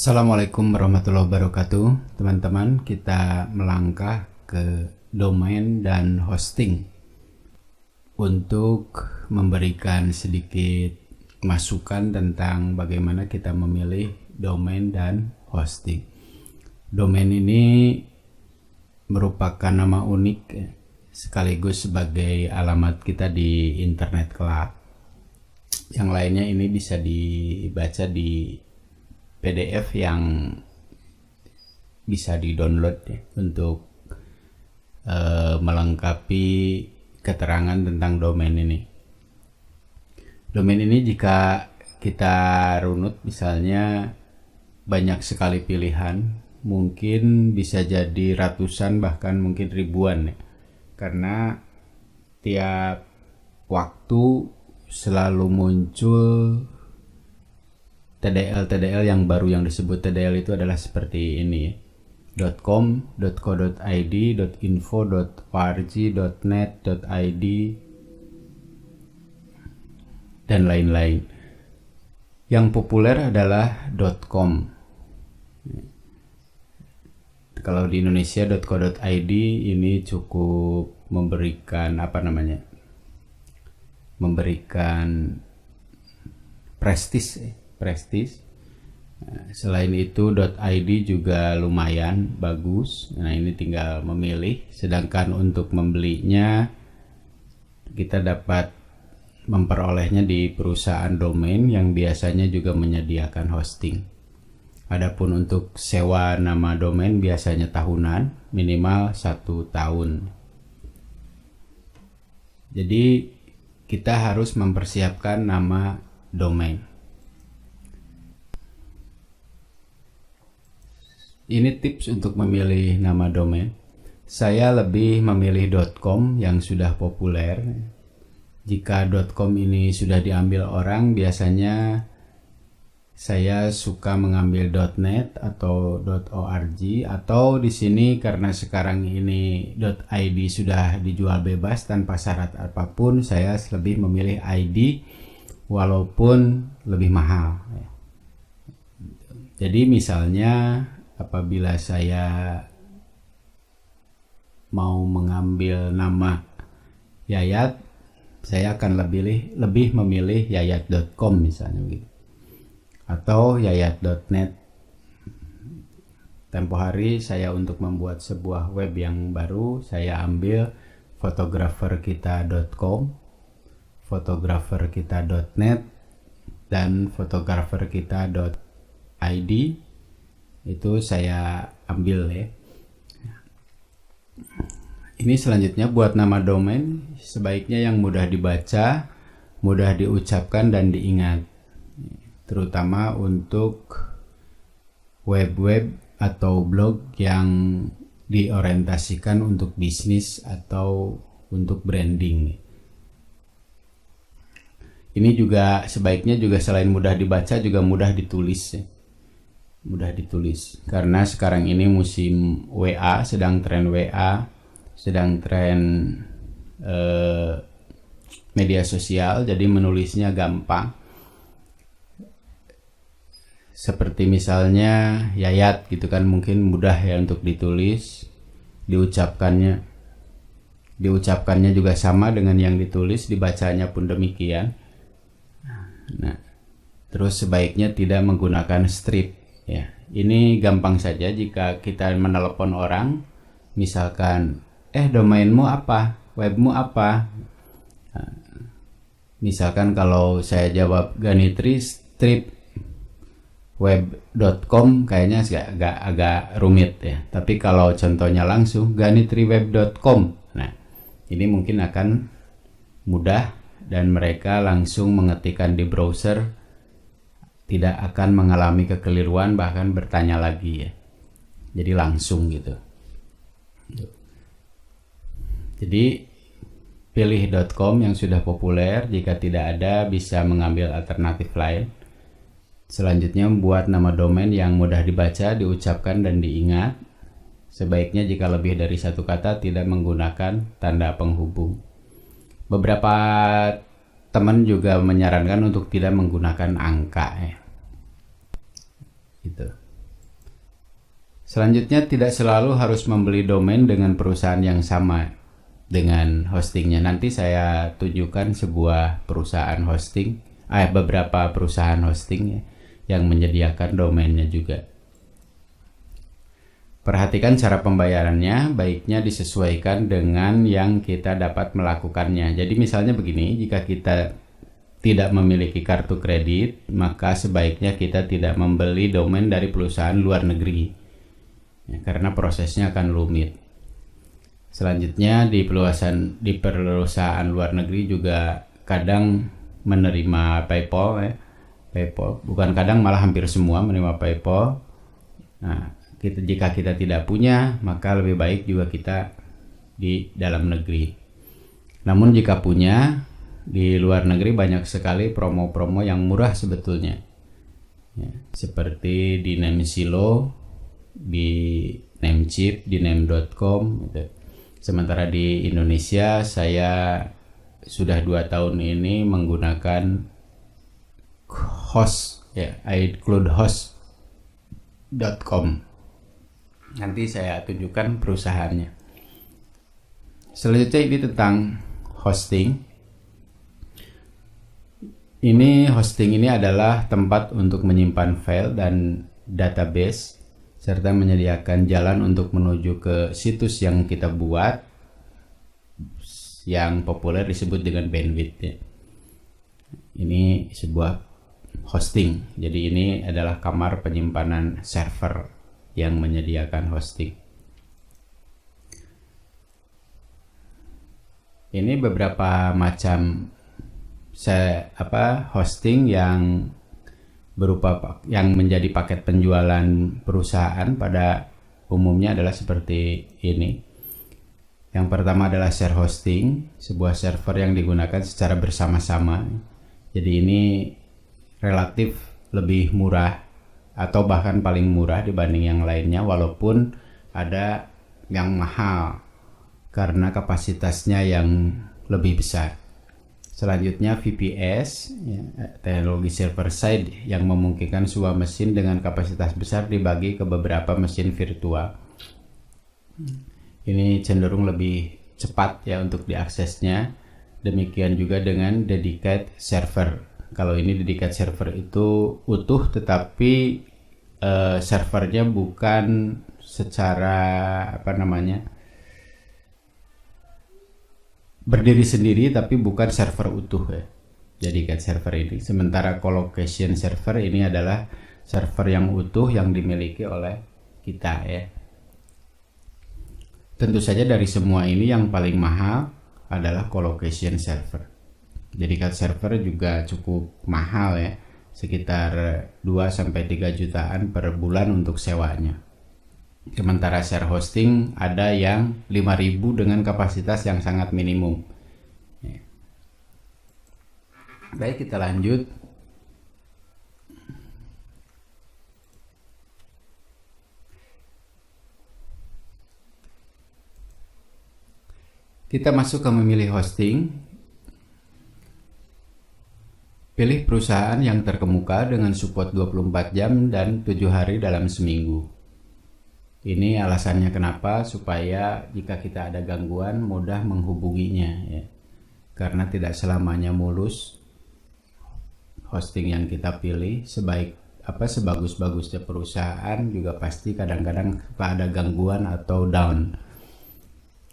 Assalamualaikum warahmatullahi wabarakatuh. Teman-teman, kita melangkah ke domain dan hosting untuk memberikan sedikit masukan tentang bagaimana kita memilih domain dan hosting. Domain ini merupakan nama unik sekaligus sebagai alamat kita di internet kelak. Yang lainnya ini bisa dibaca di PDF yang bisa di-download ya, untuk melengkapi keterangan tentang domain ini. Domain ini jika kita runut misalnya banyak sekali pilihan, mungkin bisa jadi ratusan bahkan mungkin ribuan ya. Karena tiap waktu selalu muncul TDL yang baru, yang disebut TDL itu adalah seperti ini ya. .com, .co.id, .info, .org, .net, .id dan lain-lain. Yang populer adalah .com. Kalau di Indonesia .co.id ini cukup memberikan memberikan prestis. Selain itu .id juga lumayan bagus. Nah, ini tinggal memilih. Sedangkan untuk membelinya kita dapat memperolehnya di perusahaan domain yang biasanya juga menyediakan hosting. Adapun untuk sewa nama domain biasanya tahunan, minimal 1 tahun. Jadi kita harus mempersiapkan nama domain. Ini tips untuk memilih nama domain. Saya lebih memilih .com yang sudah populer. Jika .com ini sudah diambil orang, biasanya saya suka mengambil .net atau .org, atau di sini karena sekarang ini .id sudah dijual bebas tanpa syarat apapun, saya lebih memilih ID walaupun lebih mahal. Jadi misalnya apabila saya mau mengambil nama Yayat, saya akan lebih memilih yayat.com misalnya gitu. Atau yayat.net. Tempo hari saya untuk membuat sebuah web yang baru, saya ambil fotograferkita.com, fotograferkita.net, dan fotograferkita.id. Itu saya ambil ya. Ini selanjutnya buat nama domain, sebaiknya yang mudah dibaca, mudah diucapkan dan diingat, terutama untuk web-web atau blog yang diorientasikan untuk bisnis atau untuk branding. Ini juga sebaiknya juga selain mudah dibaca juga mudah ditulis ya. Mudah ditulis karena sekarang ini musim WA, sedang tren WA, sedang tren media sosial, jadi menulisnya gampang. Seperti misalnya Yayat gitu kan, mungkin mudah ya untuk ditulis, diucapkannya juga sama dengan yang ditulis, dibacanya pun demikian. Nah, terus sebaiknya tidak menggunakan strip. Ya, ini gampang saja jika kita menelepon orang, misalkan, domainmu apa, webmu apa. Nah, misalkan kalau saya jawab Ganitri strip web.com, kayaknya agak rumit ya. Tapi kalau contohnya langsung ganitriweb.com, nah ini mungkin akan mudah dan mereka langsung mengetikkan di browser, tidak akan mengalami kekeliruan, bahkan bertanya lagi ya. Jadi langsung gitu. Jadi pilih .com yang sudah populer, jika tidak ada bisa mengambil alternatif lain. Selanjutnya buat nama domain yang mudah dibaca, diucapkan dan diingat. Sebaiknya jika lebih dari satu kata tidak menggunakan tanda penghubung. Beberapa teman juga menyarankan untuk tidak menggunakan angka ya. Gitu. Selanjutnya, tidak selalu harus membeli domain dengan perusahaan yang sama dengan hostingnya. Nanti saya tunjukkan sebuah perusahaan hosting, beberapa perusahaan hosting ya, yang menyediakan domainnya juga. Perhatikan cara pembayarannya, baiknya disesuaikan dengan yang kita dapat melakukannya. Jadi misalnya begini, jika kita tidak memiliki kartu kredit, maka sebaiknya kita tidak membeli domain dari perusahaan luar negeri. Ya, karena prosesnya akan rumit. Selanjutnya di perusahaan luar negeri juga kadang menerima PayPal ya. PayPal bukan kadang, malah hampir semua menerima PayPal. Nah, jika kita tidak punya, maka lebih baik juga kita di dalam negeri. Namun jika punya, di luar negeri banyak sekali promo-promo yang murah sebetulnya. Ya, seperti di Namesilo, di Namecheap, di name.com gitu. Sementara di Indonesia saya sudah 2 tahun ini menggunakan host ya, iCloudhost.com. Nanti saya tunjukkan perusahaannya. Selanjutnya ini tentang hosting. Hosting ini adalah tempat untuk menyimpan file dan database serta menyediakan jalan untuk menuju ke situs yang kita buat, yang populer disebut dengan bandwidth ya. Ini sebuah hosting. Jadi ini adalah kamar penyimpanan server yang menyediakan hosting. Ini beberapa macam hosting yang yang menjadi paket penjualan perusahaan pada umumnya adalah seperti ini. Yang pertama adalah share hosting, sebuah server yang digunakan secara bersama-sama. Jadi ini relatif lebih murah atau bahkan paling murah dibanding yang lainnya, walaupun ada yang mahal karena kapasitasnya yang lebih besar. Selanjutnya VPS, ya, teknologi server side yang memungkinkan sebuah mesin dengan kapasitas besar dibagi ke beberapa mesin virtual. Ini cenderung lebih cepat ya untuk diaksesnya. Demikian juga dengan dedicated server. Kalau ini dedicated server itu utuh, tetapi servernya bukan secara berdiri sendiri, tapi bukan server utuh ya. Dedicated server ini. Sementara colocation server ini adalah server yang utuh yang dimiliki oleh kita ya. Tentu saja dari semua ini yang paling mahal adalah colocation server. Dedicated server juga cukup mahal ya, sekitar 2-3 jutaan per bulan untuk sewanya. Sementara share hosting ada yang 5.000 dengan kapasitas yang sangat minimum. Baik, kita lanjut. Kita masuk ke memilih hosting. Pilih perusahaan yang terkemuka dengan support 24 jam dan 7 hari dalam seminggu. Ini alasannya kenapa, supaya jika kita ada gangguan mudah menghubunginya ya. Karena tidak selamanya mulus hosting yang kita pilih. Sebagus-bagusnya perusahaan juga pasti kadang-kadang ada gangguan atau down.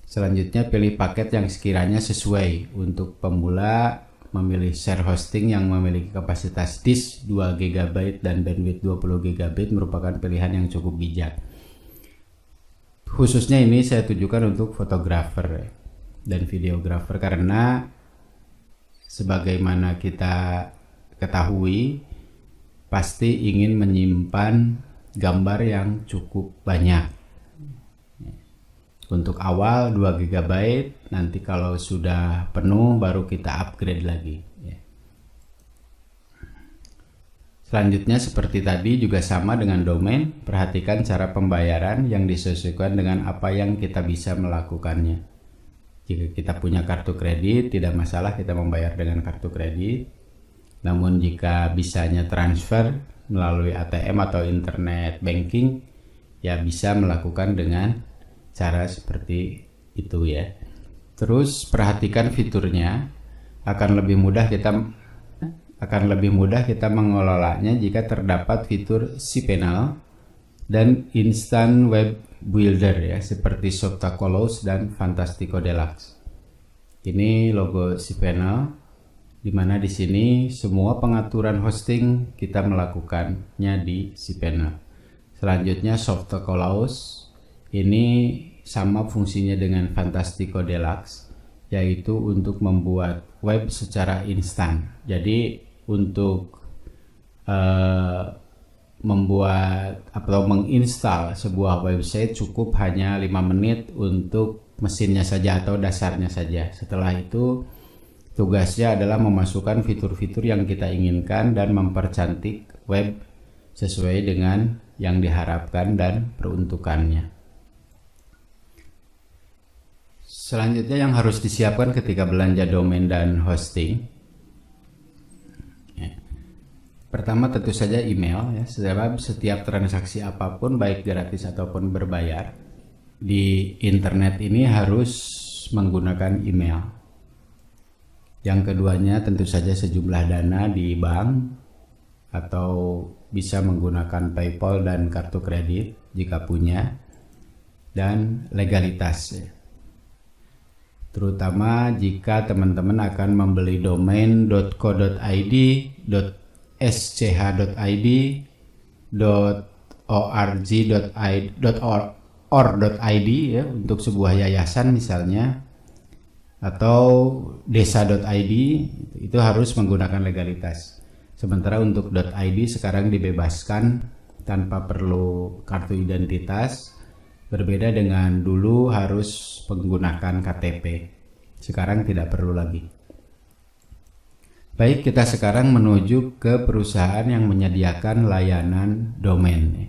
Selanjutnya pilih paket yang sekiranya sesuai. Untuk pemula, memilih share hosting yang memiliki kapasitas disk 2 GB dan bandwidth 20 GB merupakan pilihan yang cukup bijak. Khususnya ini saya tujukan untuk fotografer dan videografer, karena sebagaimana kita ketahui pasti ingin menyimpan gambar yang cukup banyak. Untuk awal 2 GB, nanti kalau sudah penuh baru kita upgrade lagi ya. Selanjutnya seperti tadi juga sama dengan domain, perhatikan cara pembayaran yang disesuaikan dengan apa yang kita bisa melakukannya. Jika kita punya kartu kredit, tidak masalah kita membayar dengan kartu kredit. Namun jika bisanya transfer melalui ATM atau internet banking, ya bisa melakukan dengan cara seperti itu ya. Terus perhatikan fiturnya, akan lebih mudah kita mengelolanya jika terdapat fitur cPanel dan Instant Web Builder ya, seperti Softacolors dan Fantastico Deluxe. Ini logo cPanel, di mana di sini semua pengaturan hosting kita melakukannya di cPanel. Selanjutnya Softacolors, ini sama fungsinya dengan Fantastico Deluxe, yaitu untuk membuat web secara instan. Jadi untuk membuat atau menginstal sebuah website cukup hanya 5 menit untuk mesinnya saja atau dasarnya saja. Setelah itu tugasnya adalah memasukkan fitur-fitur yang kita inginkan dan mempercantik web sesuai dengan yang diharapkan dan peruntukannya. Selanjutnya yang harus disiapkan ketika belanja domain dan hosting. Pertama tentu saja email ya, sebab setiap transaksi apapun baik gratis ataupun berbayar di internet ini harus menggunakan email. Yang keduanya tentu saja sejumlah dana di bank atau bisa menggunakan PayPal dan kartu kredit jika punya, dan legalitas ya. Terutama jika teman-teman akan membeli domain .co.id, .sch.id, .org.id ya, untuk sebuah yayasan misalnya, atau desa.id, itu harus menggunakan legalitas. Sementara untuk .id sekarang dibebaskan tanpa perlu kartu identitas, berbeda dengan dulu harus menggunakan KTP. Sekarang tidak perlu lagi. Baik, kita sekarang menuju ke perusahaan yang menyediakan layanan domain.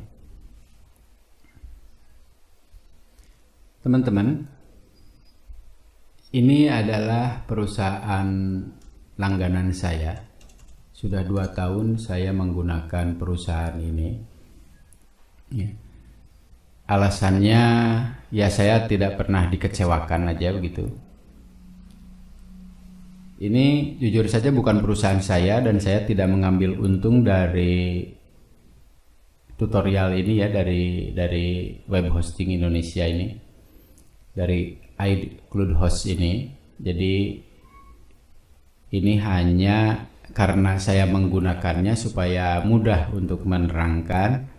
Teman-teman, ini adalah perusahaan langganan saya. Sudah 2 tahun saya menggunakan perusahaan ini. Ya. Alasannya ya saya tidak pernah dikecewakan aja begitu. Ini jujur saja bukan perusahaan saya dan saya tidak mengambil untung dari tutorial ini ya, dari web hosting Indonesia ini, dari iCloudHost ini. Jadi ini hanya karena saya menggunakannya supaya mudah untuk menerangkan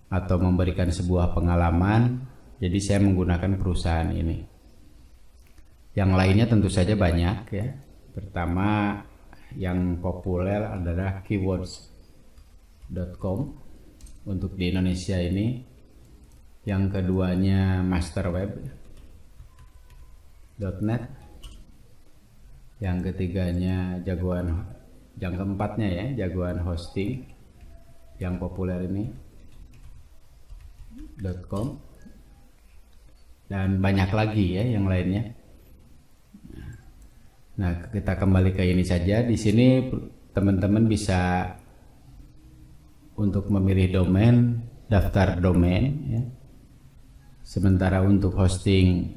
atau memberikan sebuah pengalaman. Jadi saya menggunakan perusahaan ini. Yang lainnya tentu saja banyak ya. Pertama yang populer adalah keywords.com untuk di Indonesia ini. Yang keduanya masterweb.net. Yang ketiganya yang keempatnya ya, Jagoan Hosting yang populer ini .com, dan banyak lagi ya yang lainnya. Nah, kita kembali ke ini saja. Di sini teman-teman bisa untuk memilih domain, daftar domain ya. Sementara untuk hosting,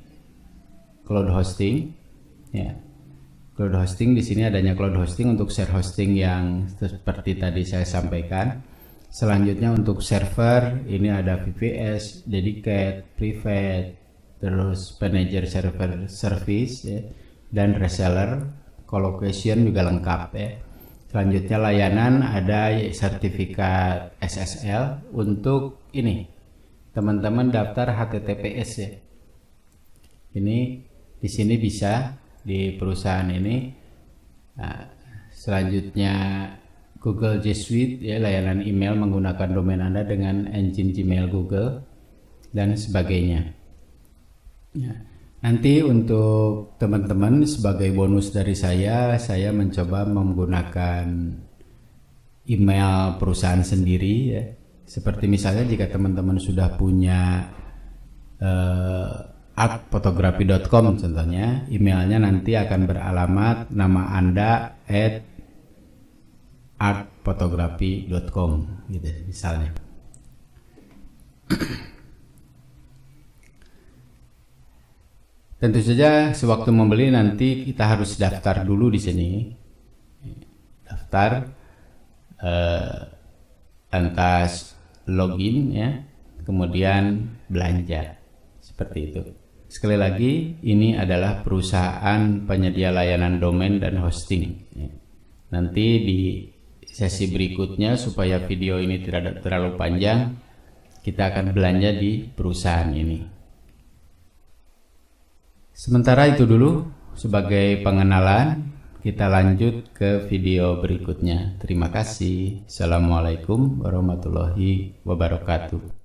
cloud hosting ya. Cloud hosting, di sini adanya cloud hosting untuk share hosting yang seperti tadi saya sampaikan. Selanjutnya untuk server, ini ada VPS, dedicated, private, terus manager server service ya, dan reseller, colocation juga lengkap ya. Selanjutnya layanan, ada sertifikat SSL. Untuk ini teman-teman daftar HTTPS ya. Ini di sini bisa di perusahaan ini. Nah, selanjutnya Google G Suite ya, layanan email menggunakan domain Anda dengan engine Gmail Google dan sebagainya. Ya. Nanti untuk teman-teman sebagai bonus dari saya mencoba menggunakan email perusahaan sendiri ya. Seperti misalnya jika teman-teman sudah punya artphotography.com contohnya, emailnya nanti akan beralamat nama Anda @artphotography.com gitu misalnya. Tentu saja sewaktu membeli nanti kita harus daftar dulu di sini. Daftar, lantas login ya, kemudian belanja. Seperti itu. Sekali lagi, ini adalah perusahaan penyedia layanan domain dan hosting. Nanti di sesi berikutnya, supaya video ini tidak terlalu panjang, kita akan belanja di perusahaan ini. Sementara itu dulu sebagai pengenalan, kita lanjut ke video berikutnya. Terima kasih. Assalamualaikum warahmatullahi wabarakatuh.